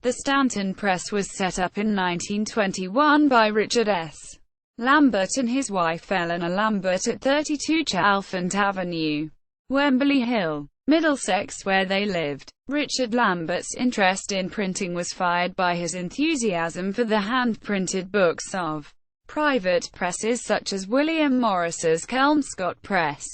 The Stanton Press was set up in 1921 by Richard S. Lambert and his wife Elinor Lambert at 32 Chalfont Avenue, Wembley Hill, Middlesex, where they lived. Richard Lambert's interest in printing was fired by his enthusiasm for the hand-printed books of private presses such as William Morris's Kelmscott Press,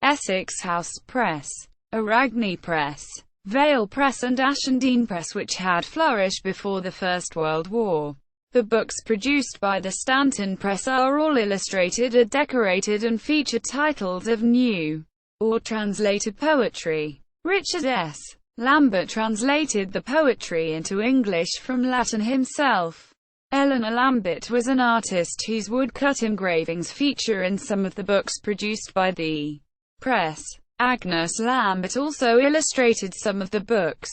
Essex House Press, Eragny Press, Vale Press and Ashendene Press, which had flourished before the First World War. The books produced by the Stanton Press are all illustrated or decorated and feature titles of new or translated poetry. Richard S. Lambert translated the poetry into English from Latin himself. Elinor Lambert was an artist whose woodcut engravings feature in some of the books produced by the press. Agnes Lambert also illustrated some of the books.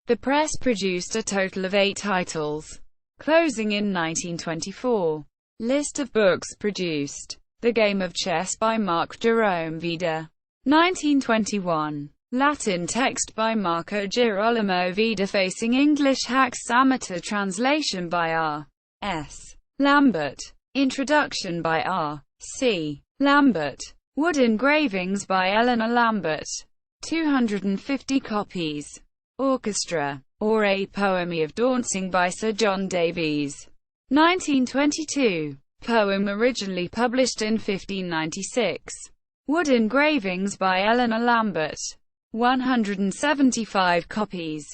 The press produced a total of 8 titles, closing in 1924. List of books produced: The Game of Chess by Mark Jerome Vida, 1921. Latin text by Marco Girolamo Vida, facing English hexameter translation by R. S. Lambert. Introduction by R. C. Lambert. Wood engravings by Elinor Lambert. 250 copies. Orchestra, or A Poem of Dancing by Sir John Davies, 1922. Poem originally published in 1596. Wood engravings by Elinor Lambert. 175 copies.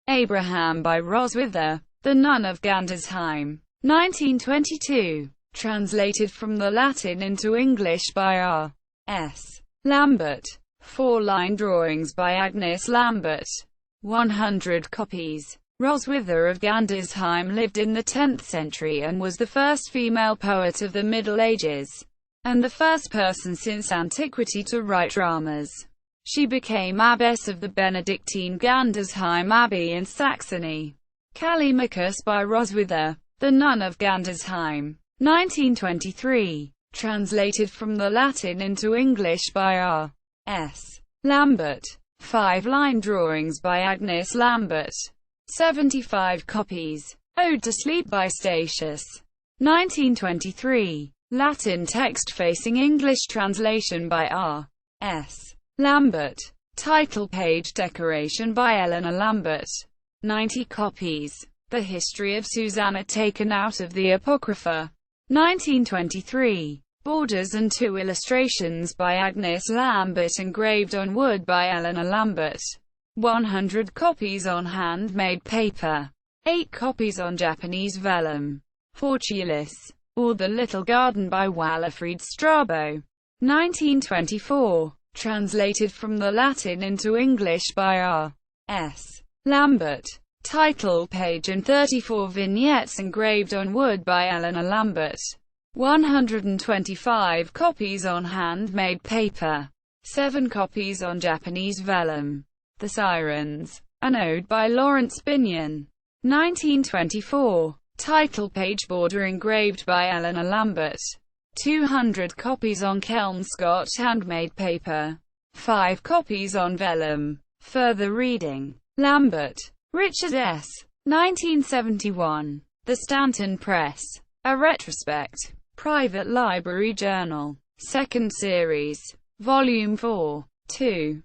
Abraham by Roswitha, The Nun of Gandersheim, 1922. Translated from the Latin into English by R. S. Lambert. 4-line drawings by Agnes Lambert. 100 copies. Roswitha of Gandersheim lived in the 10th century and was the first female poet of the Middle Ages, and the first person since antiquity to write dramas. She became abbess of the Benedictine Gandersheim Abbey in Saxony. Callimachus by Roswitha, The Nun of Gandersheim, 1923. Translated from the Latin into English by R. S. Lambert. 5-line drawings by Agnes Lambert. 75 copies. Ode to Sleep by Statius, 1923. Latin text facing English translation by R. S. Lambert. Title page decoration by Elinor Lambert. 90 copies. The History of Susanna taken out of the Apocrypha, 1923. Borders and 2 illustrations by Agnes Lambert engraved on wood by Elinor Lambert. 100 copies on handmade paper. 8 copies on Japanese vellum. Fortulis, or The Little Garden by Walafrid Strabo, 1924. Translated from the Latin into English by R. S. Lambert. Title page and 34 vignettes engraved on wood by Elinor Lambert. 125 copies on handmade paper. 7 copies on Japanese vellum. The Sirens, an ode by Lawrence Binion, 1924. Title page border engraved by Elinor Lambert. 200 copies on Kelmscott handmade paper. 5 copies on vellum. Further reading. Lambert, Richard S. 1971. The Stanton Press. A Retrospect. Private Library Journal. 2nd Series. Volume 4. 2.